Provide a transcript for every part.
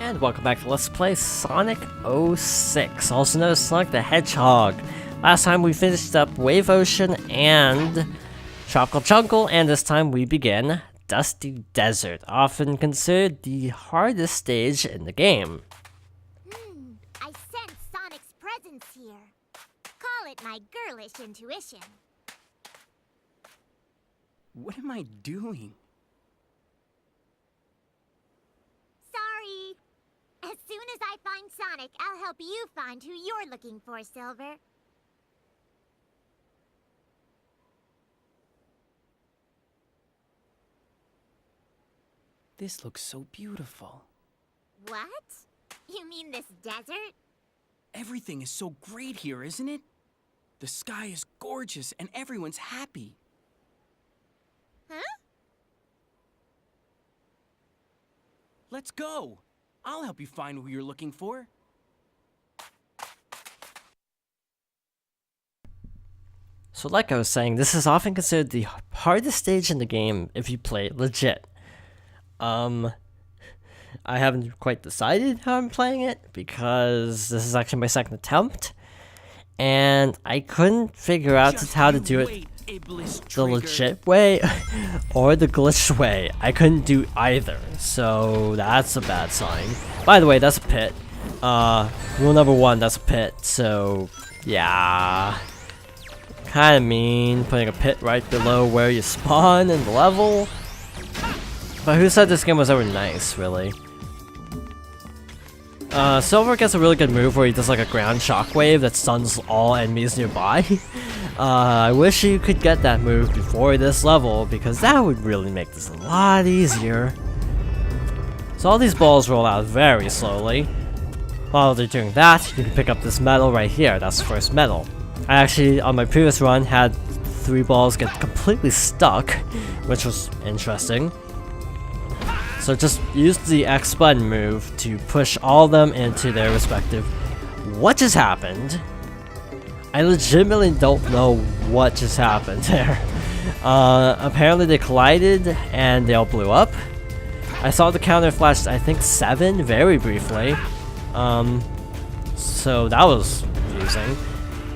And welcome back to Let's Play Sonic 06, also known as Sonic the Hedgehog. Last time we finished up Wave Ocean and Tropical Jungle, and this time we begin Dusty Desert, often considered the hardest stage in the game. I sense Sonic's presence here. Call it my girlish intuition. What am I doing? Sorry. As soon as I find Sonic, I'll help you find who you're looking for, Silver. This looks so beautiful. What? You mean this desert? Everything is so great here, isn't it? The sky is gorgeous and everyone's happy. Huh? Let's go. I'll help you find who you're looking for. So like I was saying, this is often considered the hardest stage in the game if you play it legit. I haven't quite decided how I'm playing it because this is actually my second attempt, and I couldn't figure out how to do it the legit way or the glitched way. I couldn't do either, so that's a bad sign. By the way, that's a pit. Rule number 1, that's a pit, so yeah. Kinda mean, putting a pit right below where you spawn in the level. But who said this game was ever nice, really? Silver gets a really good move where he does like a ground shockwave that stuns all enemies nearby. I wish you could get that move before this level, because that would really make this a lot easier. So all these balls roll out very slowly. While they're doing that, you can pick up this medal right here. That's the first medal. I actually, on my previous run, had 3 balls get completely stuck, which was interesting. So just use the X button move to push all of them into their respective... What just happened? I legitimately don't know what just happened there. Apparently they collided and they all blew up. I saw the counter flash, I think 7 very briefly. So that was confusing.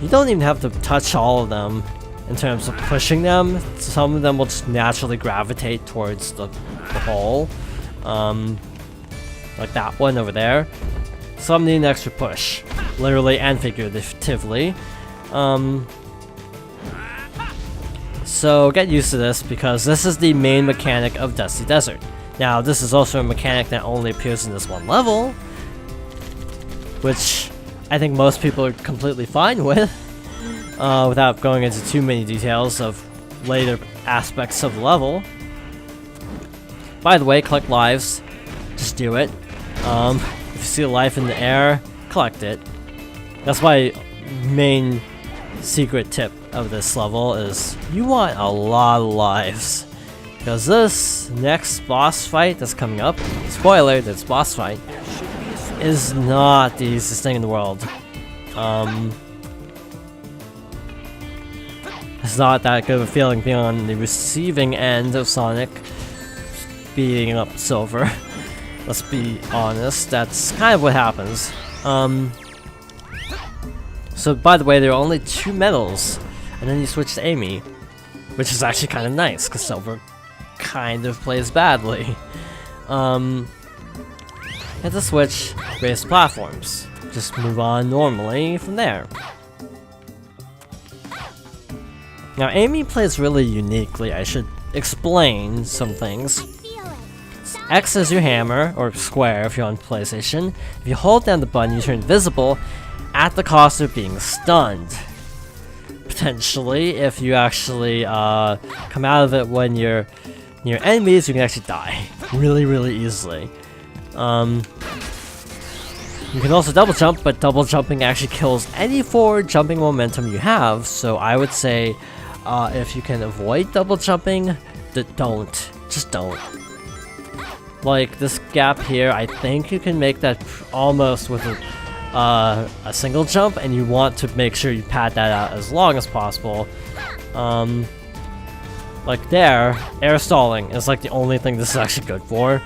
You don't even have to touch all of them in terms of pushing them. Some of them will just naturally gravitate towards the hole. Like that one over there. Some need an extra push, literally and figuratively. So get used to this, because this is the main mechanic of Dusty Desert. Now, this is also a mechanic that only appears in this one level, which I think most people are completely fine with, without going into too many details of later aspects of the level. By the way, collect lives. Just do it. If you see a life in the air, collect it. That's my main secret tip of this level, is you want a lot of lives. Because this next boss fight that's coming up, spoiler, this boss fight, is not the easiest thing in the world. It's not that good of a feeling being on the receiving end of Sonic beating up Silver. Let's be honest, that's kind of what happens. So by the way, there are only 2 medals, and then you switch to Amy, which is actually kind of nice, because Silver kind of plays badly. Hit the switch, raise platforms. Just move on normally from there. Now Amy plays really uniquely. I should explain some things. X is your hammer, or square if you're on PlayStation. If you hold down the button, you turn invisible at the cost of being stunned. Potentially, if you actually come out of it when you're near enemies, you can actually die really, really easily. You can also double jump, but double jumping actually kills any forward jumping momentum you have, so I would say if you can avoid double jumping, don't. Just don't. Like this gap here, I think you can make that almost with a single jump, and you want to make sure you pad that out as long as possible. Like there, air stalling is like the only thing this is actually good for.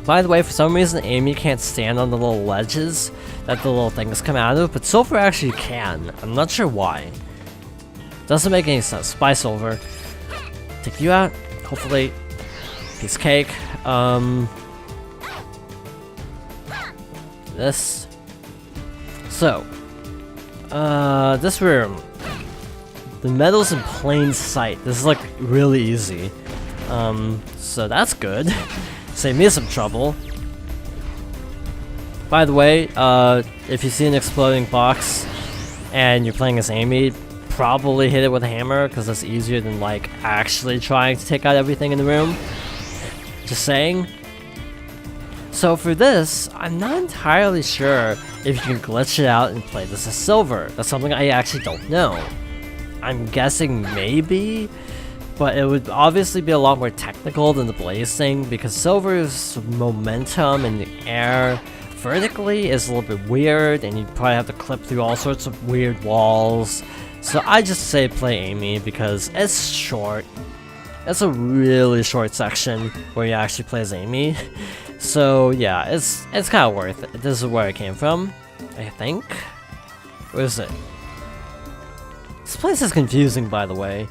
By the way, for some reason, Amy can't stand on the little ledges that the little things come out of, but Silver actually can. I'm not sure why. Doesn't make any sense. Bye, Silver. Take you out. Hopefully. Piece of cake. This. So. This room. The metal's in plain sight. This is like really easy. So that's good. Save me some trouble. By the way, if you see an exploding box and you're playing as Amy, probably hit it with a hammer because that's easier than like actually trying to take out everything in the room. Just saying. So for this, I'm not entirely sure if you can glitch it out and play this as Silver. That's something I actually don't know. I'm guessing maybe, but it would obviously be a lot more technical than the Blaze thing because Silver's momentum in the air vertically is a little bit weird and you'd probably have to clip through all sorts of weird walls. So I just say play Amy because it's short. It's a really short section where you actually play as Amy. So yeah, it's kind of worth it. This is where I came from, I think. Where is it? This place is confusing, by the way.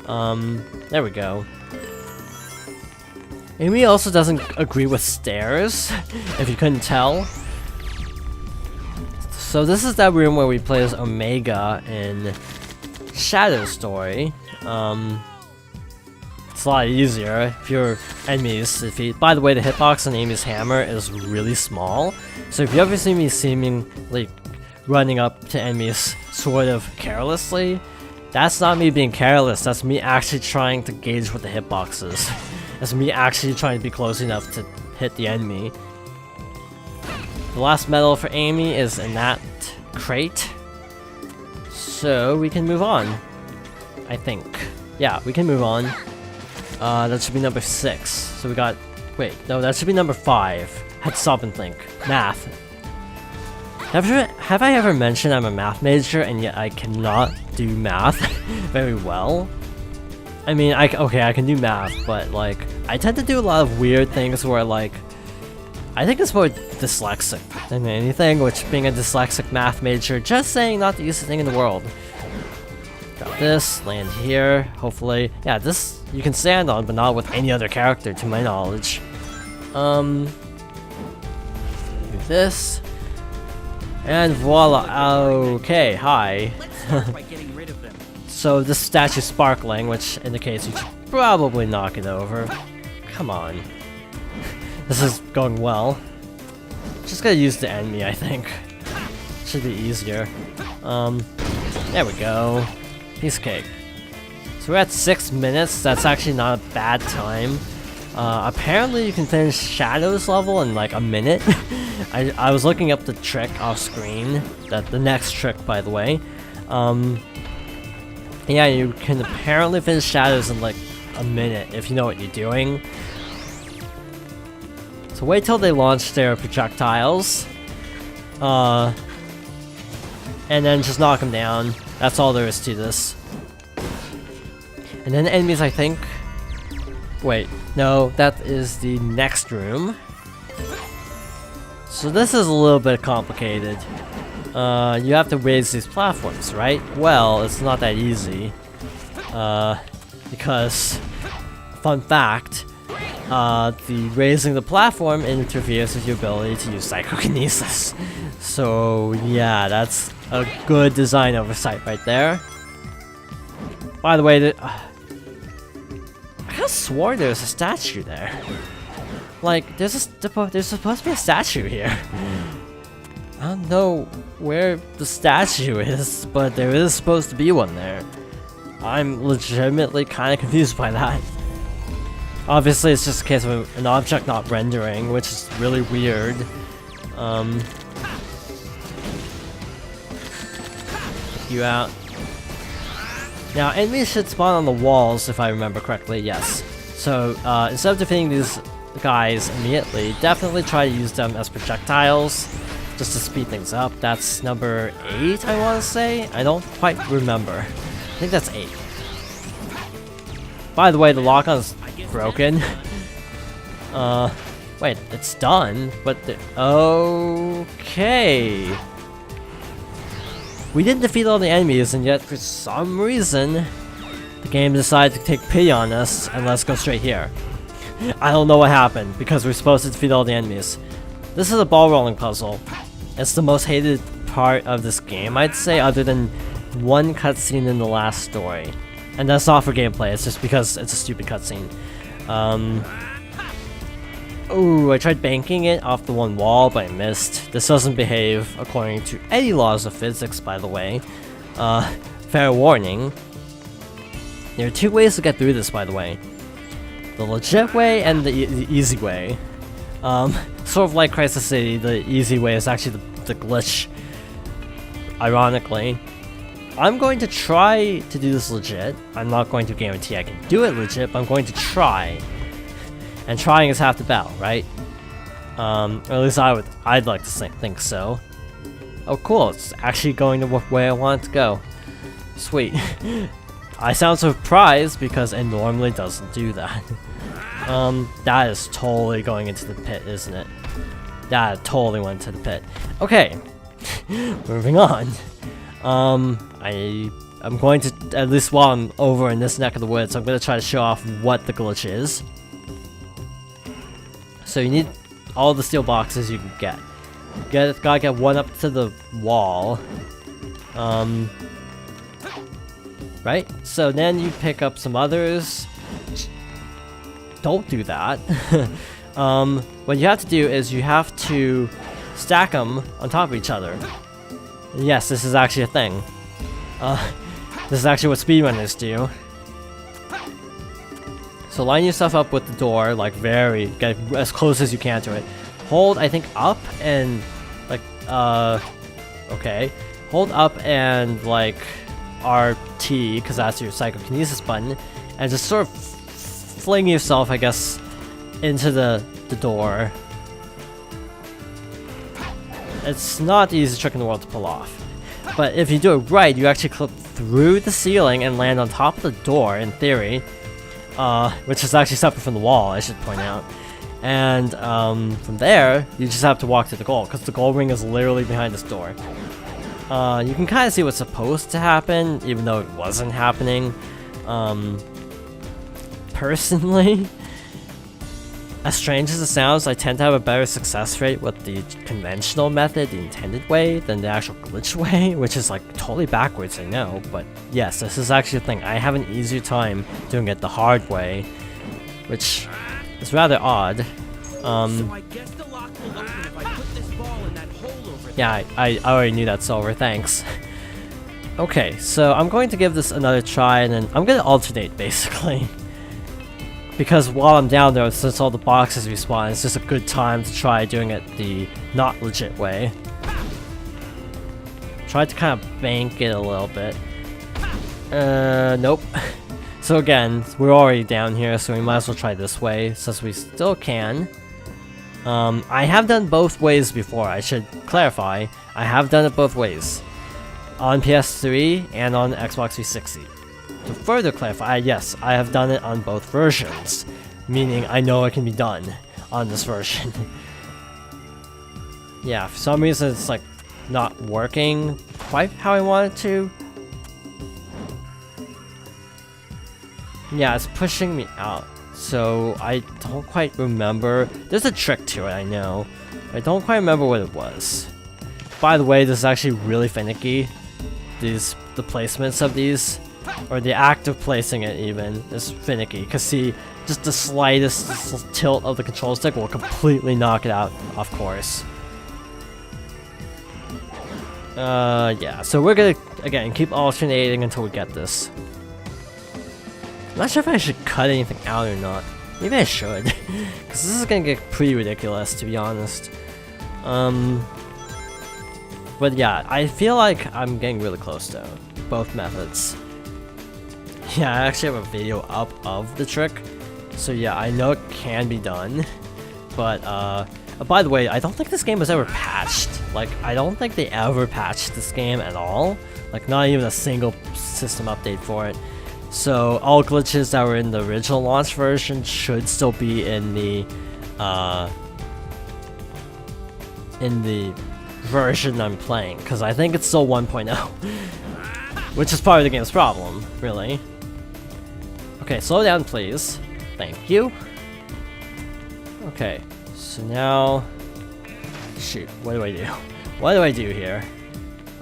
There we go. Amy also doesn't agree with stairs, if you couldn't tell. So this is that room where we play as Omega in Shadow Story. It's a lot easier if your enemies defeat. By the way, the hitbox on Amy's hammer is really small. So if you ever see me seemingly running up to enemies sort of carelessly, that's not me being careless, that's me actually trying to gauge what the hitbox is. That's me actually trying to be close enough to hit the enemy. The last medal for Amy is in that crate. So we can move on, I think. Yeah, we can move on. That should be number 6. So we got... Wait, no, that should be number 5. Had to stop and think. Math. Have I ever mentioned I'm a math major and yet I cannot do math very well? I mean, okay, I can do math, but like, I tend to do a lot of weird things where like, I think it's more dyslexic than anything, which being a dyslexic math major, just saying not the easiest thing in the world. Got this, land here, hopefully. Yeah, this you can stand on, but not with any other character to my knowledge. Do this. And voila, okay, hi. Let's start by getting rid of them. So this statue's sparkling, which indicates you should probably knock it over. Come on. This is going well. Just gotta use the enemy, I think. Should be easier. There we go. Piece of cake. So we're at 6 minutes, that's actually not a bad time. Apparently you can finish Shadow's level in like a minute. I was looking up the trick off screen, the next trick by the way. Yeah, you can apparently finish Shadows in like a minute if you know what you're doing. So wait till they launch their projectiles. And then just knock them down. That's all there is to this. And then enemies, I think. Wait, no, that is the next room. So this is a little bit complicated. You have to raise these platforms, right? Well, it's not that easy. Because, fun fact, the raising the platform interferes with your ability to use psychokinesis. So yeah, that's a good design oversight right there. By the way, I could have sworn there's a statue there. Like, there's supposed to be a statue here. I don't know where the statue is, but there is supposed to be one there. I'm legitimately kind of confused by that. Obviously, it's just a case of an object not rendering, which is really weird. Take you out. Now, enemies should spawn on the walls, if I remember correctly, yes. So, instead of defeating these guys immediately, definitely try to use them as projectiles, just to speed things up. That's number 8, I want to say? I don't quite remember. I think that's 8. By the way, the lock-on is broken. Wait, it's done, but okay. We didn't defeat all the enemies, and yet for some reason, the game decided to take pity on us, and let's go straight here. I don't know what happened, because we're supposed to defeat all the enemies. This is a ball rolling puzzle. It's the most hated part of this game, I'd say, other than one cutscene in the last story. And that's not for gameplay, it's just because it's a stupid cutscene. Ooh, I tried banking it off the one wall, but I missed. This doesn't behave according to any laws of physics, by the way. Fair warning. There are two ways to get through this, by the way. The legit way and the easy way. Sort of like Crisis City, the easy way is actually the glitch. Ironically. I'm going to try to do this legit. I'm not going to guarantee I can do it legit, but I'm going to try. And trying is half the battle, right? Or at least I'd like to think so. Oh cool, it's actually going the way I want it to go. Sweet. I sound surprised because it normally doesn't do that. That is totally going into the pit, isn't it? That totally went to the pit. Okay, moving on. I'm going to, at least while I'm over in this neck of the woods, I'm going to try to show off what the glitch is. So you need all the steel boxes you can get. Gotta get one up to the wall. Right? So then you pick up some others. Don't do that. What you have to do is you have to stack them on top of each other. Yes, this is actually a thing. This is actually what speedrunners do. So line yourself up with the door, like get as close as you can to it. Hold, I think, up and, like, okay. Hold up and, like, RT, because that's your psychokinesis button, and just sort of fling yourself, I guess, into the door. It's not the easiest trick in the world to pull off. But if you do it right, you actually clip through the ceiling and land on top of the door, in theory. Which is actually separate from the wall, I should point out. And from there, you just have to walk to the goal, because the goal ring is literally behind this door. You can kind of see what's supposed to happen, even though it wasn't happening. Personally, as strange as it sounds, I tend to have a better success rate with the conventional method, the intended way, than the actual glitch way, which is like totally backwards, I know, but yes, this is actually a thing. I have an easier time doing it the hard way, which is rather odd. So I guess the lock will open if I put this ball in that hole over there. Yeah, I already knew that, Silver, thanks. Okay, so I'm going to give this another try, and then I'm going to alternate, basically. Because while I'm down there, since all the boxes respawn, it's just a good time to try doing it the not legit way. Try to kind of bank it a little bit. Nope. So again, we're already down here, so we might as well try this way, since we still can. I have done both ways before, I should clarify. I have done it both ways. On PS3 and on Xbox 360. To further clarify, yes, I have done it on both versions, meaning I know it can be done on this version. Yeah, for some reason it's like not working quite how I want it to. Yeah, it's pushing me out, so I don't quite remember. There's a trick to it, I know. I don't quite remember what it was. By the way, this is actually really finicky. The placements of these. Or the act of placing it even is finicky, because see, just the slightest tilt of the control stick will completely knock it out off course. Yeah, so we're gonna, again, keep alternating until we get this. I'm not sure if I should cut anything out or not. Maybe I should, because this is gonna get pretty ridiculous, to be honest. But yeah, I feel like I'm getting really close to both methods. Yeah, I actually have a video up of the trick, so yeah, I know it can be done, but by the way, I don't think this game was ever patched. Like, I don't think they ever patched this game at all, like not even a single system update for it. So all glitches that were in the original launch version should still be in the in the version I'm playing, because I think it's still 1.0, which is part of the game's problem, really. Okay, slow down, please. Thank you. Okay, so now... Shoot, what do I do? What do I do here?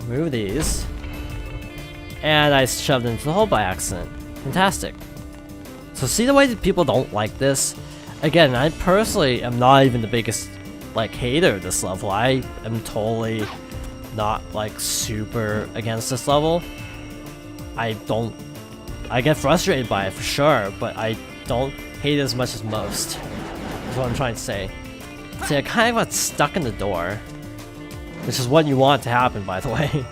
Remove these. And I shoved into the hole by accident. Fantastic. So see the way that people don't like this? Again, I personally am not even the biggest, like, hater of this level. I am totally not, like, super against this level. I get frustrated by it for sure, but I don't hate it as much as most. That's what I'm trying to say. See, I kind of got stuck in the door, which is what you want to happen, by the way.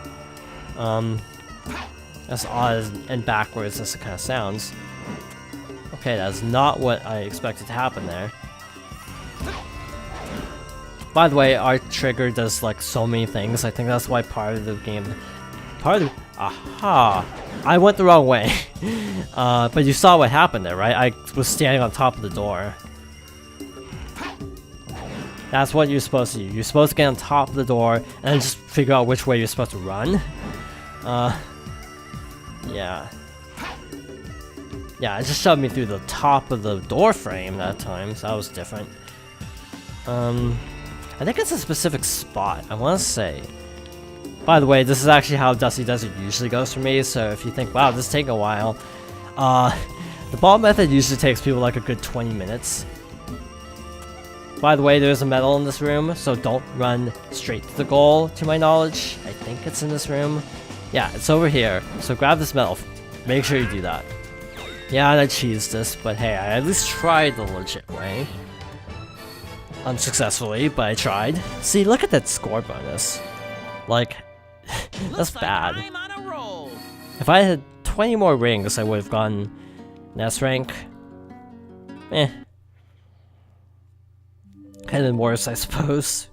As odd and backwards as it kind of sounds. Okay, that's not what I expected to happen there. By the way, our trigger does like so many things. I think that's why part of the game... Aha! I went the wrong way. But you saw what happened there, right? I was standing on top of the door. That's what you're supposed to do. You're supposed to get on top of the door and then just figure out which way you're supposed to run. Yeah. Yeah, it just shoved me through the top of the door frame that time, so that was different. I think it's a specific spot, I want to say. By the way, this is actually how Dusty Desert usually goes for me, so if you think, wow, this is taking a while, the ball method usually takes people like a good 20 minutes. By the way, there's a medal in this room, so don't run straight to the goal, to my knowledge. I think it's in this room. Yeah, it's over here, so grab this medal. Make sure you do that. Yeah, I cheesed this, but hey, I at least tried the legit way. Unsuccessfully, but I tried. See, look at that score bonus. Like, that's bad. I'm on a roll. If I had 20 more rings, I would have gotten an S rank. Eh. Kind of worse, I suppose.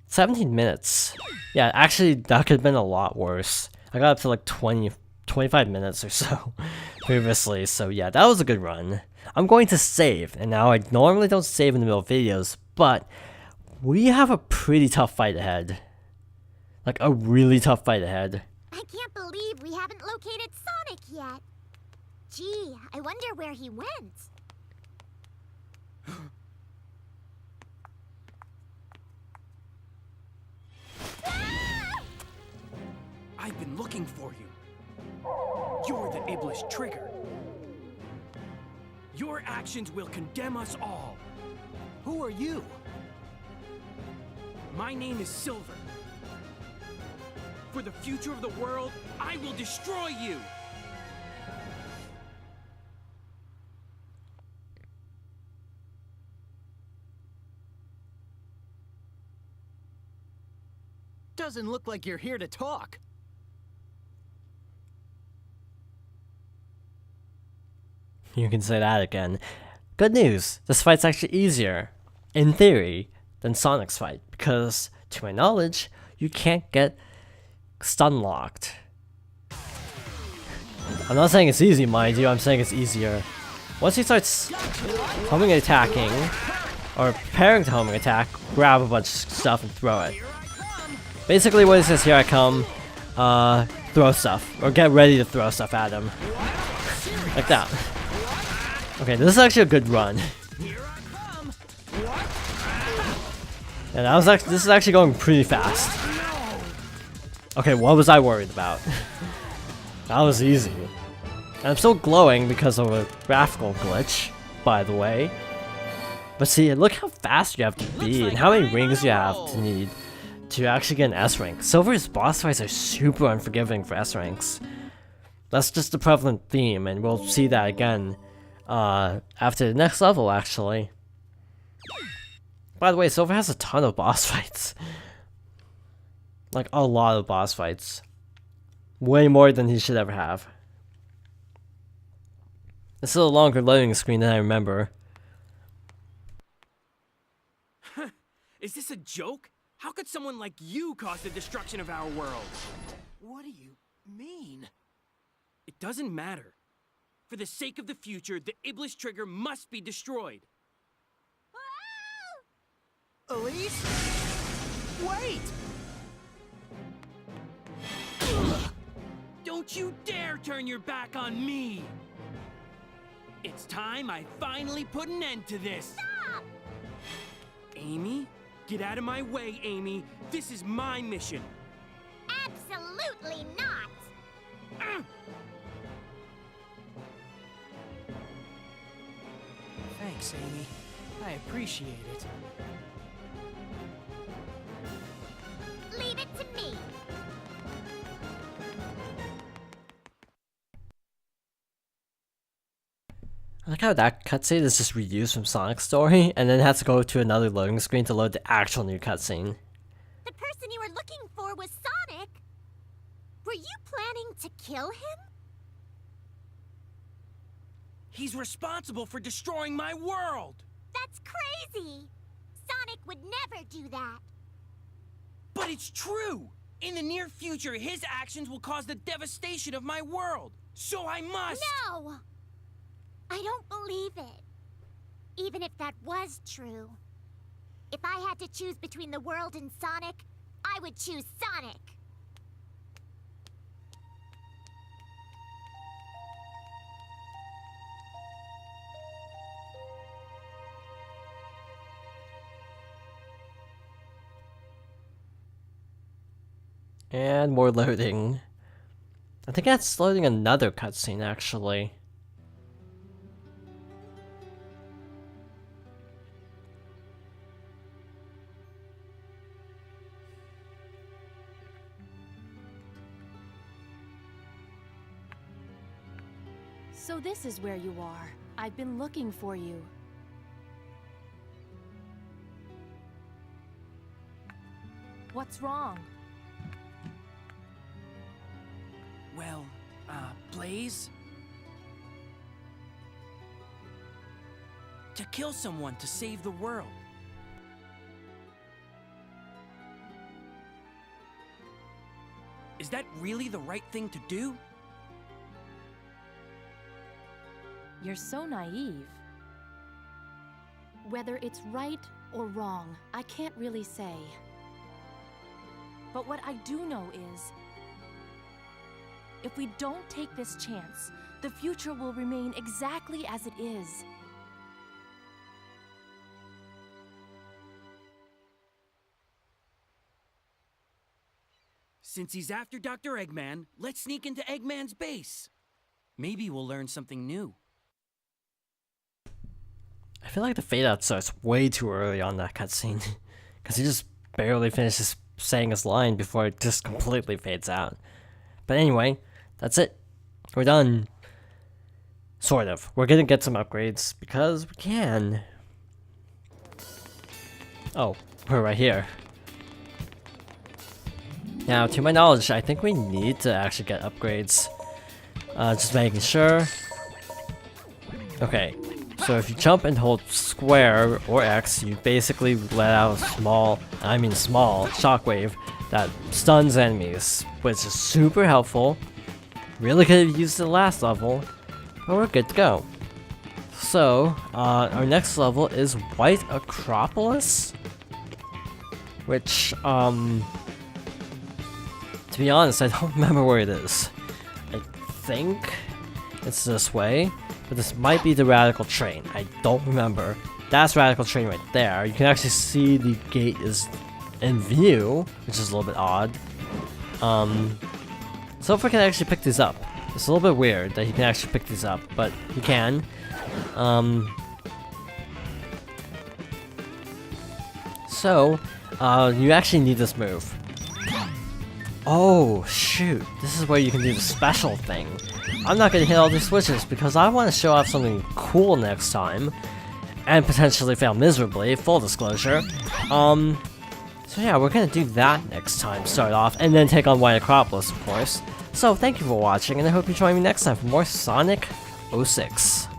17 minutes. Yeah, actually, that could have been a lot worse. I got up to like 25 minutes or so previously, so yeah, that was a good run. I'm going to save, and now I normally don't save in the middle of videos, but we have a pretty tough fight ahead. Like, a really tough fight ahead. I can't believe we haven't located Sonic yet. Gee, I wonder where he went. I've been looking for you. You're the Iblis trigger. Your actions will condemn us all. Who are you? My name is Silver. For the future of the world, I will destroy you. Doesn't look like you're here to talk. You can say that again. Good news, this fight's actually easier, in theory, than Sonic's fight, because, to my knowledge, you can't get stun locked. I'm not saying it's easy, mind you, I'm saying it's easier. Once he starts homing and attacking, or preparing to homing attack, grab a bunch of stuff and throw it. Basically what it says, here I come, throw stuff, or get ready to throw stuff at him. Like that. Okay, this is actually a good run. Yeah, that was actually, this is actually going pretty fast. Okay, what was I worried about? That was easy. And I'm still glowing because of a graphical glitch, by the way. But see, look how fast you have to be and how many rings you have to need to actually get an S rank. Silver's boss fights are super unforgiving for S ranks. That's just the prevalent theme, and we'll see that again after the next level, actually. By the way, Silver has a ton of boss fights. Like, a lot of boss fights. Way more than he should ever have. This is a longer loading screen than I remember. Is this a joke? How could someone like you cause the destruction of our world? What do you mean? It doesn't matter. For the sake of the future, the Iblis trigger must be destroyed. Police? Wait! Don't you dare turn your back on me! It's time I finally put an end to this! Stop! Amy? Get out of my way, Amy! This is my mission! Absolutely not! Thanks, Amy. I appreciate it. Leave it to me! I like how that cutscene is just reused from Sonic's story, and then has to go to another loading screen to load the actual new cutscene. The person you were looking for was Sonic! Were you planning to kill him? He's responsible for destroying my world! That's crazy! Sonic would never do that! But it's true! In the near future, his actions will cause the devastation of my world! So I must! No! I don't believe it. Even if that was true. If I had to choose between the world and Sonic, I would choose Sonic! And more loading. I think that's loading another cutscene, actually. So this is where you are. I've been looking for you. What's wrong? Well, Blaze? To kill someone to save the world. Is that really the right thing to do? You're so naive. Whether it's right or wrong, I can't really say. But what I do know is, if we don't take this chance, the future will remain exactly as it is. Since he's after Dr. Eggman, let's sneak into Eggman's base. Maybe we'll learn something new. I feel like the fade out starts way too early on that cutscene. Because he just barely finishes saying his line before it just completely fades out. But anyway, that's it. We're done. Sort of. We're gonna get some upgrades because we can. Oh, we're right here. Now, to my knowledge, I think we need to actually get upgrades. Just making sure. Okay, so if you jump and hold square or X, you basically let out a small shockwave that stuns enemies, which is super helpful. Really could have used it last level, but we're good to go. So, our next level is White Acropolis, which, to be honest, I don't remember where it is. I think it's this way, but this might be the Radical Train. I don't remember. That's Radical Train right there. You can actually see the gate is in view, which is a little bit odd. So if I can actually pick these up. It's a little bit weird that he can actually pick these up, but he can. So, you actually need this move. Oh, shoot. This is where you can do the special thing. I'm not gonna hit all these switches because I want to show off something cool next time. And potentially fail miserably, full disclosure. So yeah, we're gonna do that next time, start off, and then take on White Acropolis, of course. So thank you for watching, and I hope you join me next time for more Sonic 06.